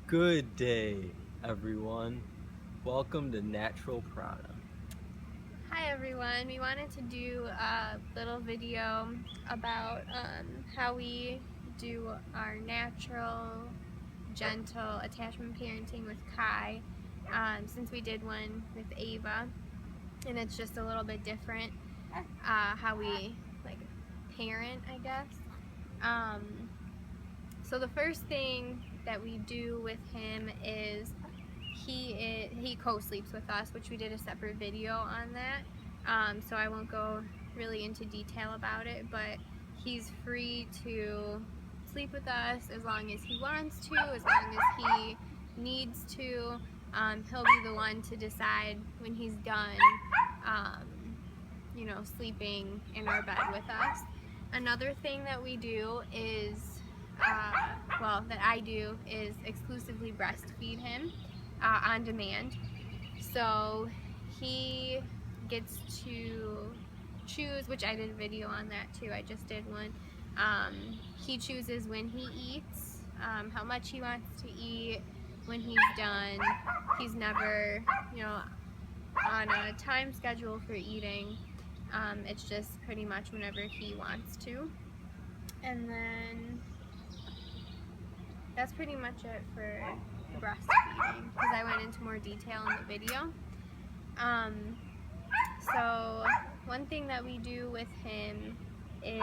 Good day, everyone. Welcome to Natural Prana. Hi everyone, we wanted to do a little video about how we do our natural, gentle attachment parenting with Kai, since we did one with Ava, and it's just a little bit different how we like parent, I guess. So the first thing that we do with him is he co-sleeps with us, which we did a separate video on that. So I won't go really into detail about it, but he's free to sleep with us as long as he wants to, as long as he needs to. He'll be the one to decide when he's done, sleeping in our bed with us. Another thing that we do is, that I do, is exclusively breastfeed him on demand. So he gets to choose, which I did a video on that too, I just did one. He chooses when he eats, how much he wants to eat, when he's done. He's never, on a time schedule for eating. It's just pretty much whenever he wants to. And then that's pretty much it for breastfeeding, because I went into more detail in the video. So one thing that we do with him is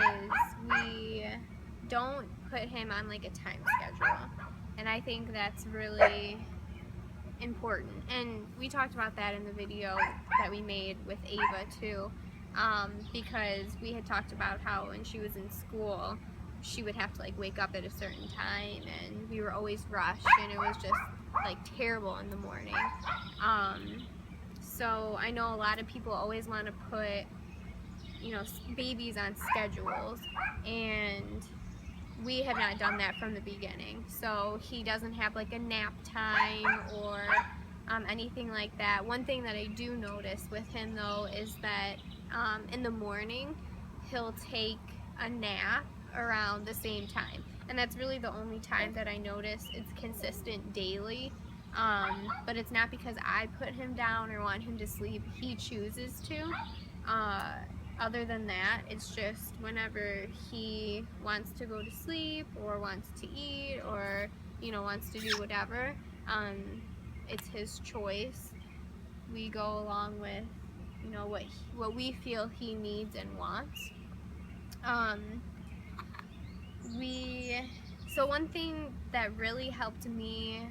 we don't put him on like a time schedule, and I think that's really important. And we talked about that in the video that we made with Ava too, because we had talked about how when she was in school she would have to like wake up at a certain time, and we were always rushed, and it was just like terrible in the morning. So I know a lot of people always want to put, babies on schedules, and we have not done that from the beginning. So he doesn't have like a nap time or anything like that. One thing that I do notice with him though is that in the morning he'll take a nap around the same time, and that's really the only time that I notice it's consistent daily. But it's not because I put him down or want him to sleep. He chooses to. Other than that, it's just whenever he wants to go to sleep or wants to eat or wants to do whatever, it's his choice. We go along with what we feel he needs and wants. So one thing that really helped me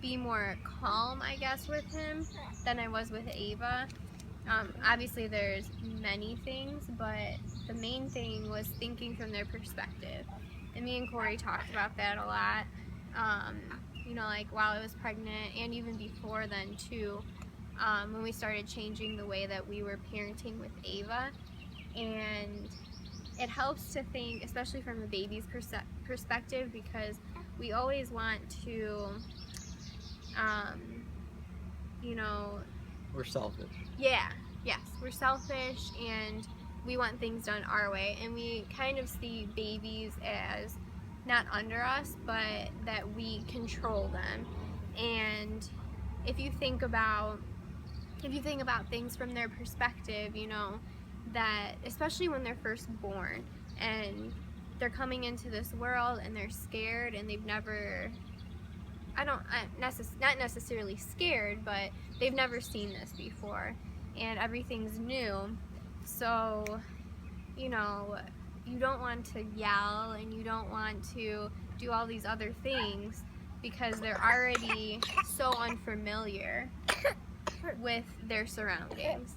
be more calm, I guess, with him than I was with Ava. Obviously there's many things, but the main thing was thinking from their perspective. And me and Korey talked about that a lot, like while I was pregnant and even before then too, when we started changing the way that we were parenting with Ava. And it helps to think, especially from the baby's perspective, because we always want to, We're selfish. yeah, yes, we're selfish and we want things done our way, and we kind of see babies as not under us, but that we control them. And if you think about things from their perspective, that especially when they're first born and they're coming into this world and they're scared and they've never, not necessarily scared, but they've never seen this before and everything's new. So, you don't want to yell and you don't want to do all these other things because they're already so unfamiliar with their surroundings.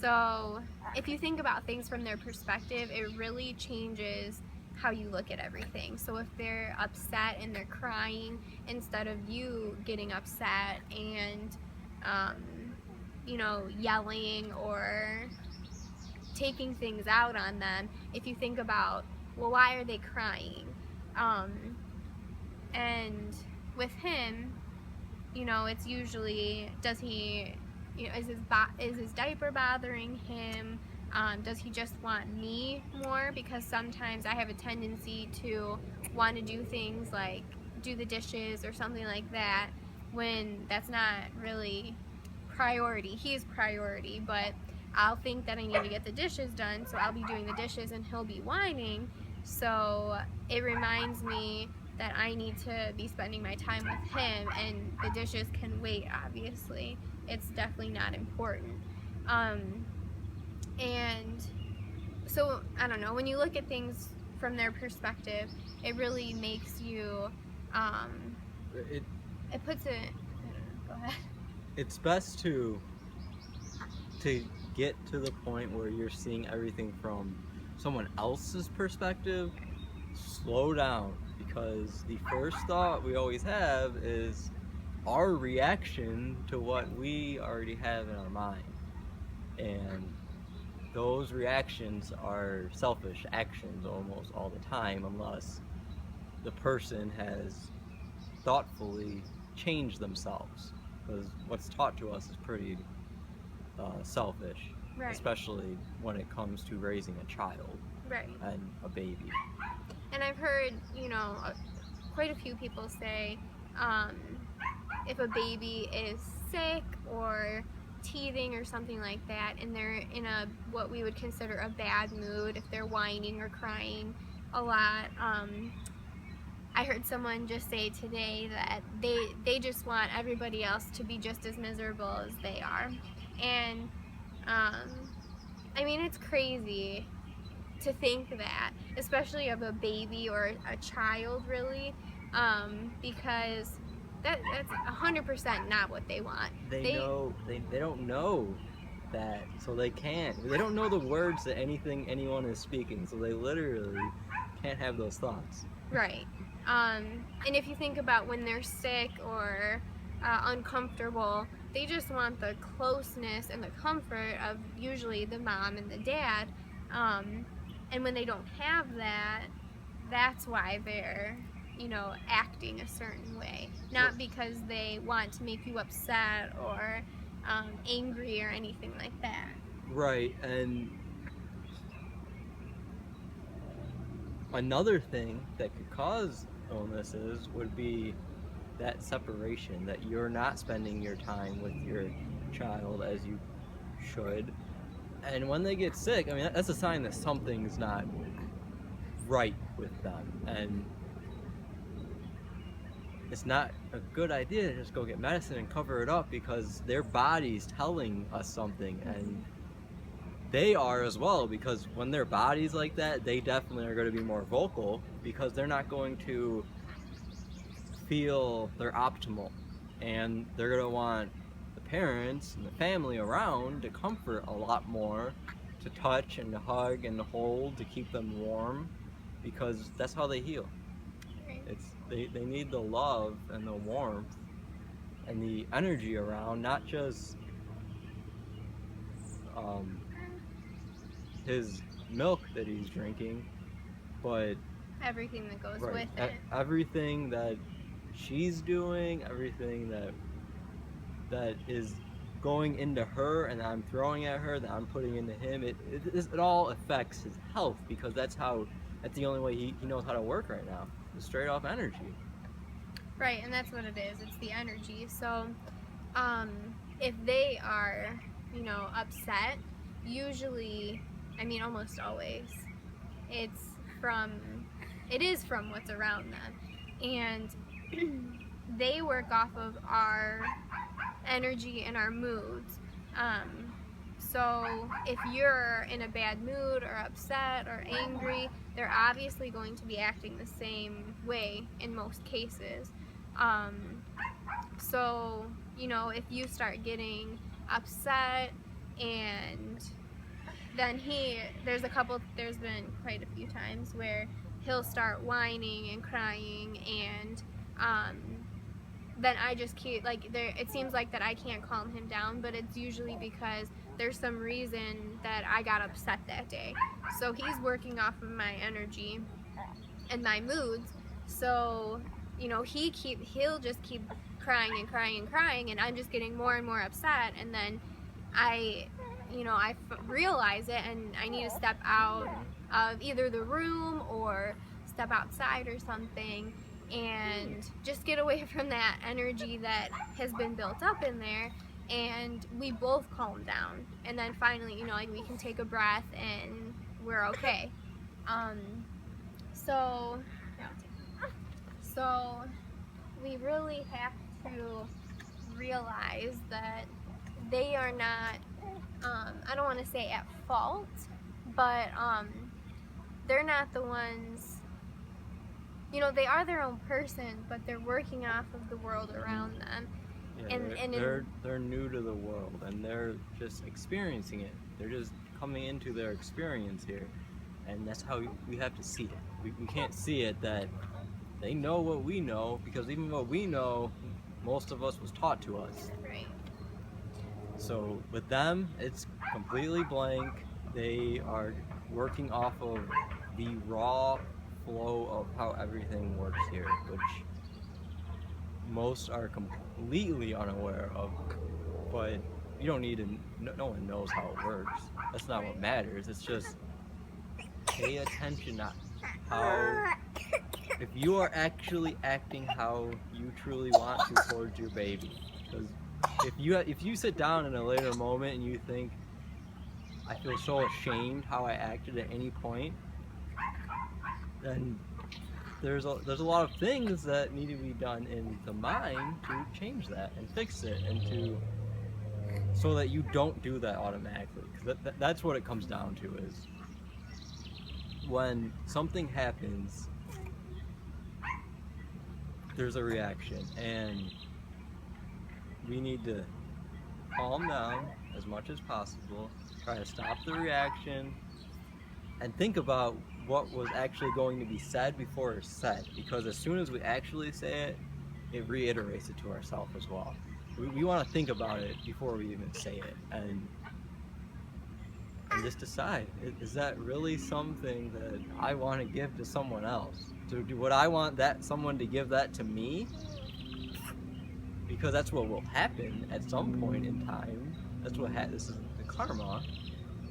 So if you think about things from their perspective, it really changes how you look at everything. So if they're upset and they're crying, instead of you getting upset and yelling or taking things out on them, if you think about, well, why are they crying? And with him, it's usually, is his diaper bothering him? Does he just want me more? Because sometimes I have a tendency to want to do things like do the dishes or something like that when that's not really priority. He's priority, but I'll think that I need to get the dishes done, so I'll be doing the dishes and he'll be whining. So it reminds me that I need to be spending my time with him, and the dishes can wait, obviously. It's definitely not important. Um, and so, I don't know, when you look at things from their perspective, it really makes you, um, It it puts it, I don't know, go ahead. it's best to get to the point where you're seeing everything from someone else's perspective. Slow down, because the first thought we always have is our reaction to what we already have in our mind, and those reactions are selfish actions almost all the time, unless the person has thoughtfully changed themselves, because what's taught to us is pretty selfish, Right. especially when it comes to raising a child Right. and a baby. And I've heard, quite a few people say, um, if a baby is sick or teething or something like that, and they're in a what we would consider a bad mood, if they're whining or crying a lot, I heard someone just say today that they just want everybody else to be just as miserable as they are. And I mean, it's crazy to think that, especially of a baby or a child, really, because that's 100% not what they want. They don't know that, so they can't. They don't know the words to anything anyone is speaking, so they literally can't have those thoughts. Right. And if you think about when they're sick or uncomfortable, they just want the closeness and the comfort of usually the mom and the dad. Um, and when they don't have that, that's why they're, acting a certain way. Not because they want to make you upset or angry or anything like that. Right, and another thing that could cause illnesses would be that separation, that you're not spending your time with your child as you should. And when they get sick, I mean, that's a sign that something's not right with them. And it's not a good idea to just go get medicine and cover it up, because their body's telling us something, and they are as well, because when their body's like that, they definitely are going to be more vocal, because they're not going to feel they're optimal, and they're going to want the parents and the family around to comfort a lot more, to touch and to hug and to hold, to keep them warm, because that's how they heal. They need the love and the warmth and the energy around, not just his milk that he's drinking, but Everything that goes right, with it. everything that she's doing, everything that is going into her and that I'm throwing at her, that I'm putting into him. It all affects his health, because that's the only way he knows how to work right now. It's straight off energy. Right, and that's what it is. It's the energy. So, if they are, upset, usually, I mean, almost always, it is from what's around them. And they work off of our energy and our moods. So if you're in a bad mood or upset or angry, they're obviously going to be acting the same way in most cases. So, if you start getting upset, and then there's been quite a few times where he'll start whining and crying, and then I just keep, it seems like that I can't calm him down, but it's usually because there's some reason that I got upset that day. So he's working off of my energy and my moods. So, he'll just keep crying and crying and crying, and I'm just getting more and more upset, and then I realize it and I need to step out of either the room or step outside or something and just get away from that energy that has been built up in there, and we both calm down, and then finally, like, we can take a breath and we're okay. So so we really have to realize that they are not, I don't want to say at fault, but they're not the ones, they are their own person, but they're working off of the world around them. Yeah, they're new to the world and they're just experiencing it. They're just coming into their experience here, and that's how we have to see it. We can't see it that they know what we know, because even what we know, most of us was taught to us. Right. So with them, it's completely blank. They are working off of the raw flow of how everything works here, which most are completely unaware of. But you don't need to, no one knows how it works. That's not what matters. It's just pay attention to how, if you are actually acting how you truly want to towards your baby. Because if you sit down in a later moment and you think, I feel so ashamed how I acted at any point, then there's a lot of things that need to be done in the mind to change that and fix it, and so that you don't do that automatically. Because that's what it comes down to, is when something happens, there's a reaction, and we need to calm down as much as possible, try to stop the reaction, and think about what was actually going to be said before it's said, because as soon as we actually say it, it reiterates it to ourselves as well. We want to think about it before we even say it, and just decide, is that really something that I want to give to someone else? Would I want that someone to give that to me? Because that's what will happen at some point in time. That's what this is the karma.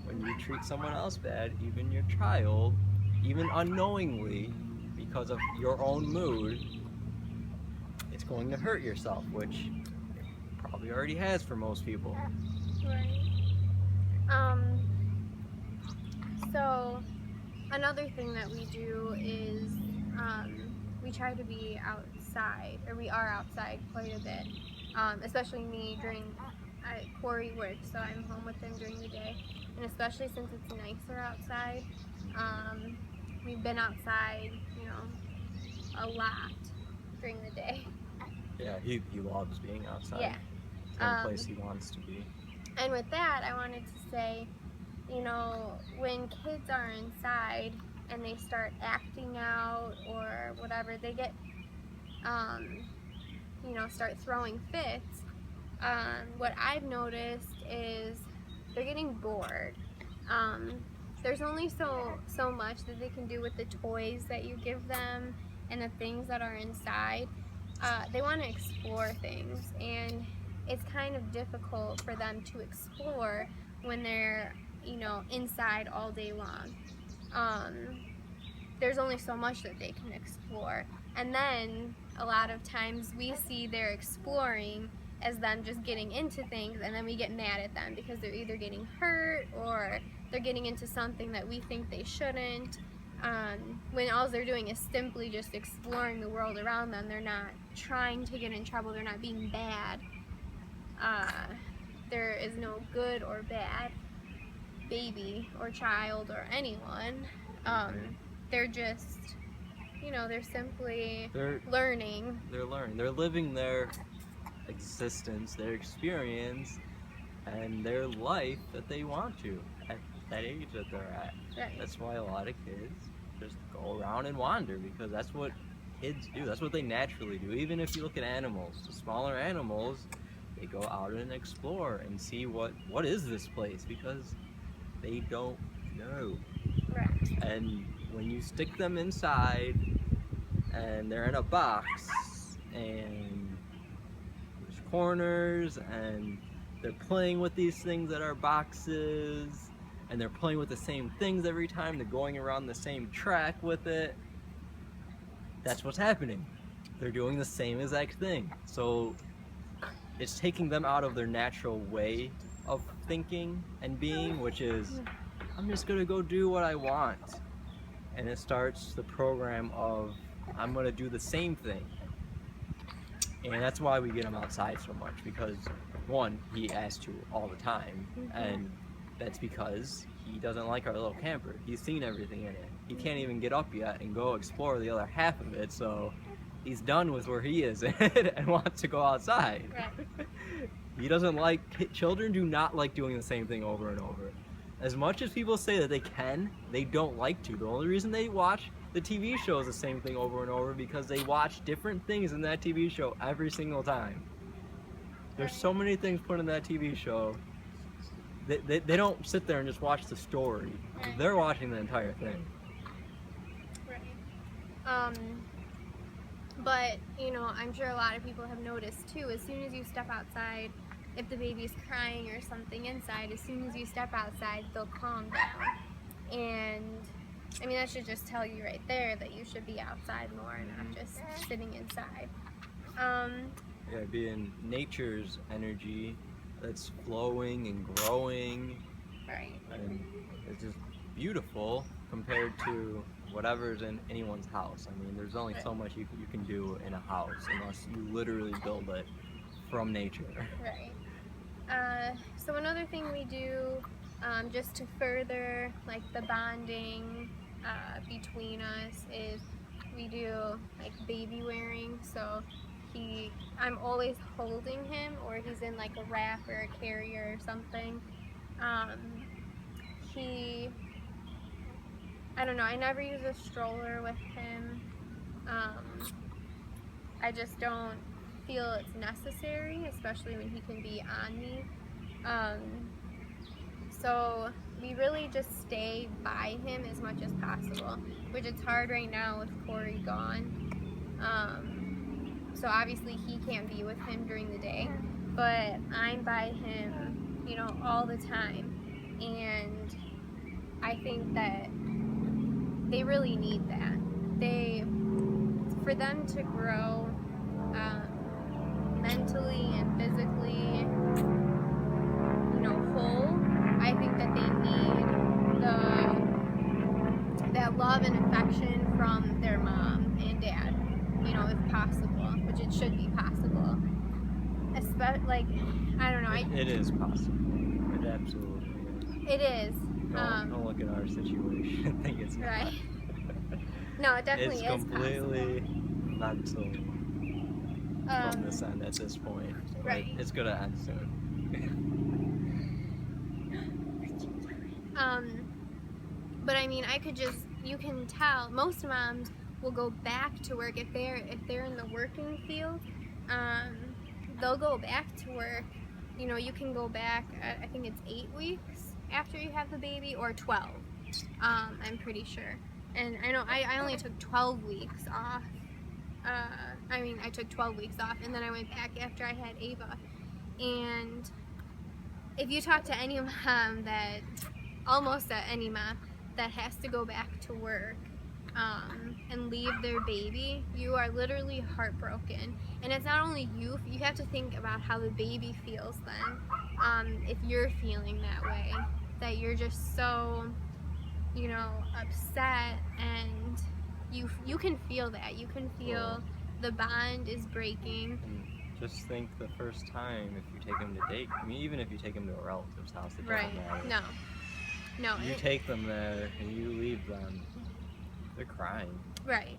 When you treat someone else bad, even your child, even unknowingly, because of your own mood, it's going to hurt yourself, which it probably already has for most people. Right. So another thing that we do is we try to be outside, or we are outside quite a bit, especially me during Korey works, so I'm home with him during the day, and especially since it's nicer outside, we've been outside, a lot during the day. Yeah, he loves being outside. Yeah. It's the only place he wants to be. And with that, I wanted to say, when kids are inside and they start acting out or whatever, they get, start throwing fits, what I've noticed is they're getting bored. There's only so much that they can do with the toys that you give them and the things that are inside. They want to explore things, and it's kind of difficult for them to explore when they're, inside all day long. There's only so much that they can explore, and then a lot of times we see their exploring as them just getting into things, and then we get mad at them because they're either getting hurt or they're getting into something that we think they shouldn't, when all they're doing is simply just exploring the world around them. They're not trying to get in trouble, they're not being bad. There is no good or bad baby or child or anyone. They're just, they're simply learning. They're learning. They're living their existence, their experience, and their life that they want to at that age that they're at. Right. That's why a lot of kids just go around and wander, because that's what kids do. That's what they naturally do. Even if you look at animals, the smaller animals, they go out and explore and see what is this place, because they don't know. Right. And when you stick them inside and they're in a box and there's corners and they're playing with these things that are boxes, and they're playing with the same things every time. They're going around the same track with it. That's what's happening. They're doing the same exact thing. So it's taking them out of their natural way of thinking and being, which is, I'm just gonna go do what I want. And it starts the program of, I'm gonna do the same thing. And that's why we get him outside so much, because one, he asks to all the time, and that's because he doesn't like our little camper. He's seen everything in it. He can't even get up yet and go explore the other half of it, so he's done with where he is in it and wants to go outside. Right. He doesn't like, children do not like doing the same thing over and over. As much as people say that they can, they don't like to. The only reason they watch the TV show is the same thing over and over, because they watch different things in that TV show every single time. There's so many things put in that TV show. They don't sit there and just watch the story. Right. They're watching the entire thing. Right. But, you know, I'm sure a lot of people have noticed too, as soon as you step outside, if the baby's crying or something inside, as soon as you step outside, they'll calm down. And, I mean, that should just tell you right there that you should be outside more and not just sitting inside. Yeah, being nature's energy that's flowing and growing. Right. And it's just beautiful compared to whatever's in anyone's house. I mean, there's only so much you can do in a house unless you literally build it from nature. Right. So another thing we do, just to further like the bonding between us, is we do like baby wearing. So I'm always holding him, or he's in like a wrap or a carrier or something. I don't know, I never use a stroller with him. I just don't feel it's necessary, especially when he can be on me. So we really just stay by him as much as possible, which is hard right now with Korey gone. So obviously he can't be with him during the day, but I'm by him, you know, all the time. And I think that they really need that. For them to grow mentally and physically, you know, whole, I think that they need that love and affection from their mom and dad, you know, if possible, which it should be possible. Like, I don't know. It is possible. It absolutely is. It is. Don't look at our situation. I think it's not. Right. No, it definitely it's is completely mental from this end at this point. But Right. it's gonna end soon. But I mean, you can tell most moms will go back to work if they're in the working field. They'll go back to work. You know, you can go back. I think it's 8 weeks after you have the baby, or 12. I'm pretty sure. And I know I only took 12 weeks off. I took 12 weeks off, and then I went back after I had Ava. And if you talk to any mom almost any mom that has to go back to work and leave their baby, you are literally heartbroken. And it's not only you have to think about how the baby feels then. If you're feeling that way, that you're just so, you know, upset, and you can feel that. You can feel the bond is breaking. And just think the first time if you take him to date. I mean, even if you take him to a relative's house, it doesn't Right. matter. No. You take them there and you leave them. They're crying. Right.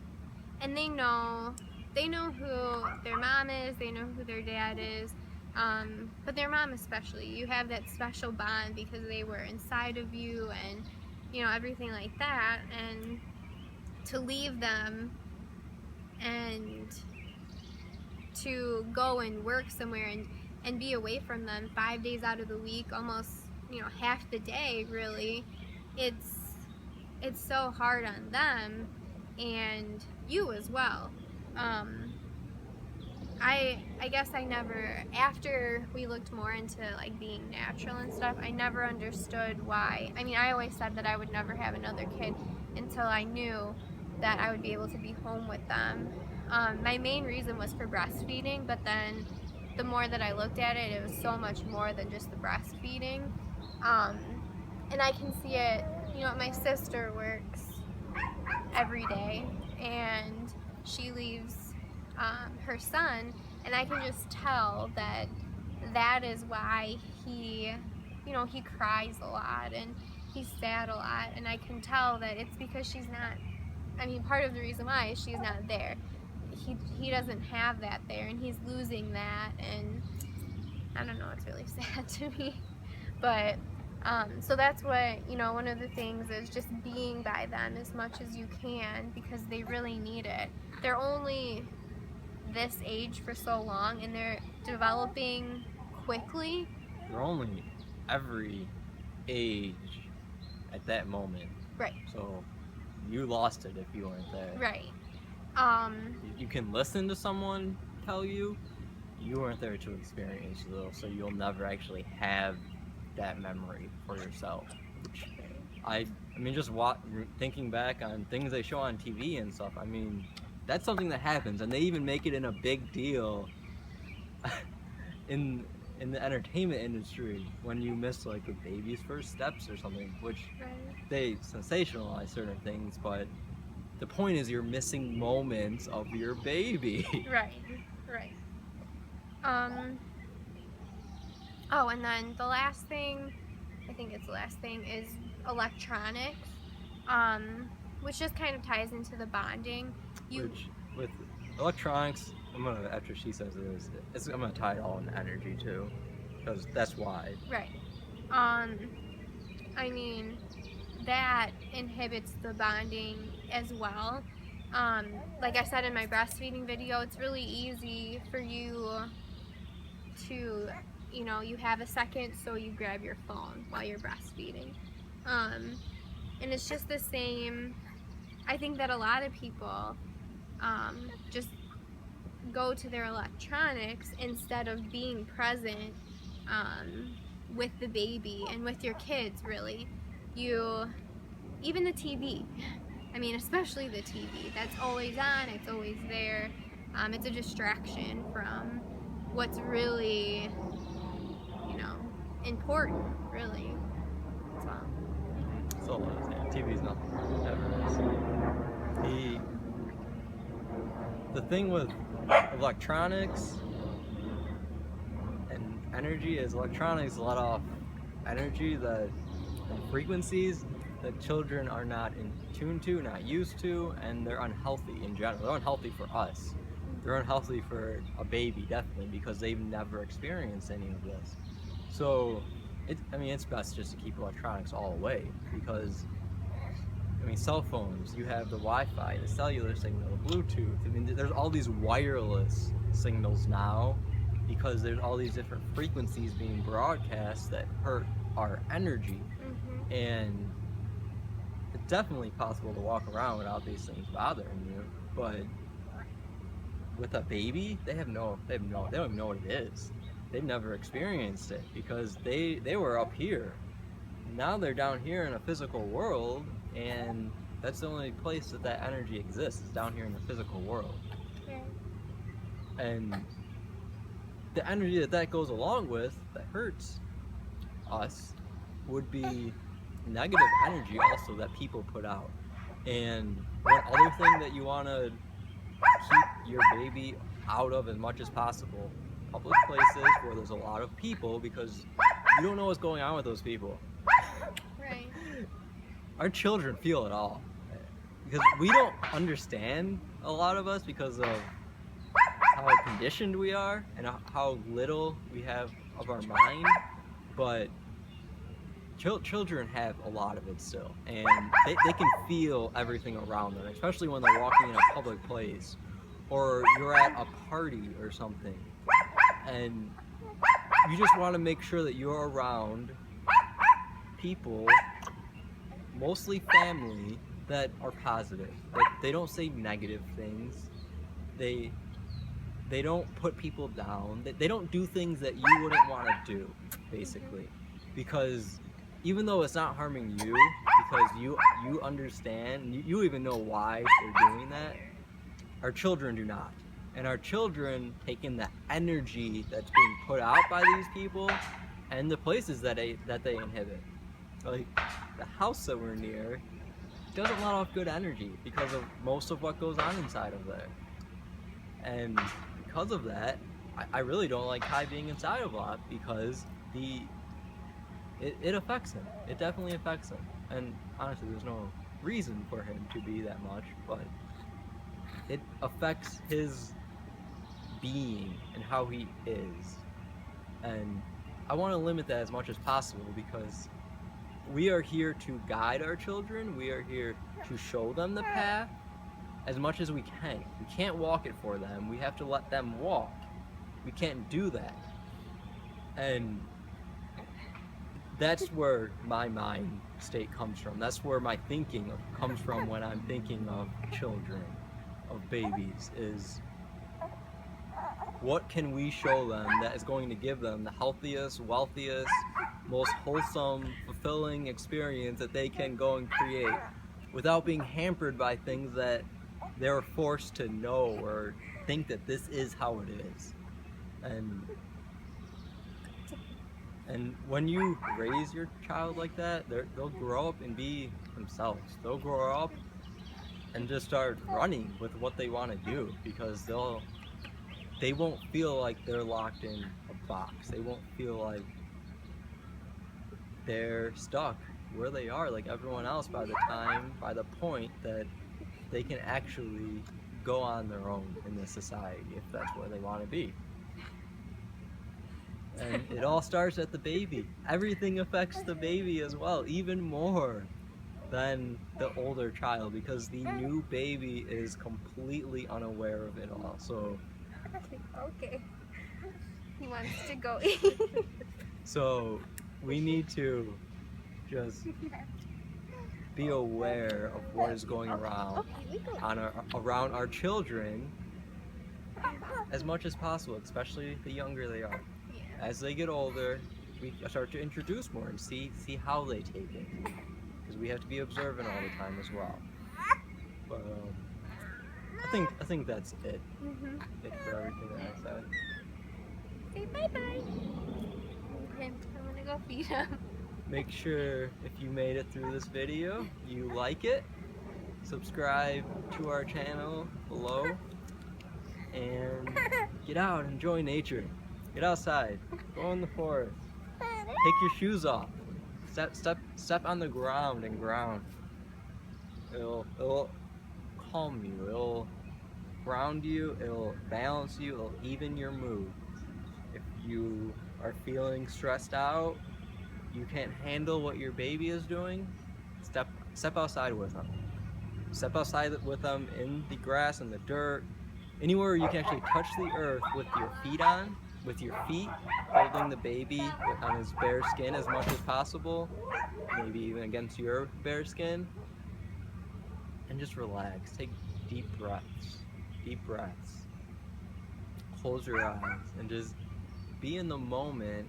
And they know who their mom is, they know who their dad is, but their mom especially. You have that special bond because they were inside of you, and, you know, everything like that. And to leave them and to go and work somewhere and be away from them 5 days out of the week, almost, you know, half the day, really, it's so hard on them and you as well. I guess I never, after we looked more into like being natural and stuff, I never understood why. I mean, I always said that I would never have another kid until I knew that I would be able to be home with them. My main reason was for breastfeeding, but then the more that I looked at it, it was so much more than just the breastfeeding. Um, and I can see it, you know, my sister works every day, and she leaves her son, and I can just tell that that is why he, you know, he cries a lot and he's sad a lot, and I can tell that it's because she's not, I mean, part of the reason why is she's not there. He doesn't have that there, and he's losing that, and I don't know, it's really sad to me. But so that's what, you know, one of the things is just being by them as much as you can, because they really need it. They're only this age for so long, and they're developing quickly. They're only every age at that moment. Right. So you lost it if you weren't there. Right. You can listen to someone tell you, you weren't there to experience though, so you'll never actually have that memory for yourself. I mean, just thinking back on things they show on TV and stuff, I mean, that's something that happens, and they even make it in a big deal in the entertainment industry when you miss like a baby's first steps or something, which they sensationalize certain things, but the point is you're missing moments of your baby. Right. Oh, and then the last thing, I think it's the last thing, is electronics, which just kind of ties into the bonding. Which, with electronics, after she says this, I'm gonna tie it all into energy too, because that's why. Right. I mean, that inhibits the bonding as well. Like I said in my breastfeeding video, it's really easy for you to, you know, you have a second, so you grab your phone while you're breastfeeding. And it's just the same. I think that a lot of people just go to their electronics instead of being present with the baby and with your kids, really. Even the TV. I mean, especially the TV. That's always on, it's always there. It's a distraction from what's really, you know, important, really. So, TV's nothing ever. The thing with electronics and energy is electronics let off energy and frequencies that children are not in tune to, not used to, and they're unhealthy in general. They're unhealthy for us. They're unhealthy for a baby, definitely, because they've never experienced any of this. So, it's best just to keep electronics all away, because, cell phones, you have the Wi-Fi, the cellular signal, the Bluetooth. There's all these wireless signals now, because there's all these different frequencies being broadcast that hurt our energy. Mm-hmm. And it's definitely possible to walk around without these things bothering you, but with a baby, they don't even know what it is. They've never experienced it because they were up here. Now they're down here in a physical world, and that's the only place that energy exists, is down here in the physical world. Okay. And the energy that goes along with, that hurts us, would be negative energy also that people put out. And one other thing that you want to keep your baby out of as much as possible, public places where there's a lot of people, because you don't know what's going on with those people. Right. Our children feel it all, because we don't understand, a lot of us, because of how conditioned we are and how little we have of our mind, but children have a lot of it still, and they can feel everything around them, especially when they're walking in a public place or you're at a party or something, and you just want to make sure that you're around people, mostly family, that are positive, that they don't say negative things. they don't put people down. They don't do things that you wouldn't want to do, basically, because even though it's not harming you, because you understand, you even know why they're doing that. Our children do not, and our children take in the energy that's being put out by these people, and the places that they inhibit. Like the house that we're near doesn't let off good energy because of most of what goes on inside of there. And because of that, I really don't like Kai being inside of a lot because it affects him. It definitely affects him. And honestly, there's no reason for him to be that much, but it affects his being and how he is. And I want to limit that as much as possible because we are here to guide our children. We are here to show them the path as much as we can. We can't walk it for them. We have to let them walk. We can't do that. And that's where my mind state comes from. That's where my thinking comes from when I'm thinking of children, of babies, is what can we show them that is going to give them the healthiest, wealthiest, most wholesome, fulfilling experience that they can go and create without being hampered by things that they're forced to know or think that this is how it is. And when you raise your child like that, they'll grow up and be themselves. They'll grow up and just start running with what they want to do because they won't feel like they're locked in a box. They won't feel like they're stuck where they are like everyone else by the point that they can actually go on their own in this society if that's where they want to be. And it all starts at the baby. Everything affects the baby as well, even more than the older child, because the new baby is completely unaware of it all. So Okay. He wants to go eat. so we need to just be aware of what is going around around our children as much as possible, especially the younger they are. As they get older, we start to introduce more and see how they take it, because we have to be observant all the time as well. But I think that's it. It for everything that I said. Say bye-bye. Okay, I'm gonna go feed him. Make sure if you made it through this video, you like it, subscribe to our channel below, and get out, enjoy nature. Get outside, go in the forest, take your shoes off, step on the ground and ground. It'll calm you, it'll ground you, it'll balance you, it'll even your mood. If you are feeling stressed out, you can't handle what your baby is doing, step outside with them. Step outside with them in the grass and the dirt, anywhere you can actually touch the earth with your feet on. With your feet, holding the baby on his bare skin as much as possible, maybe even against your bare skin, and just relax. Take deep breaths, close your eyes, and just be in the moment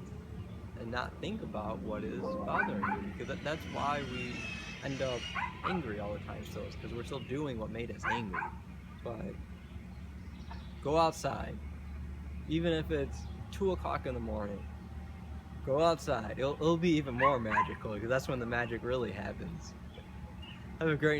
and not think about what is bothering you, because that's why we end up angry all the time still, because we're still doing what made us angry. But go outside. Even if it's 2 o'clock in the morning, go outside. It'll be even more magical because that's when the magic really happens. Have a great night.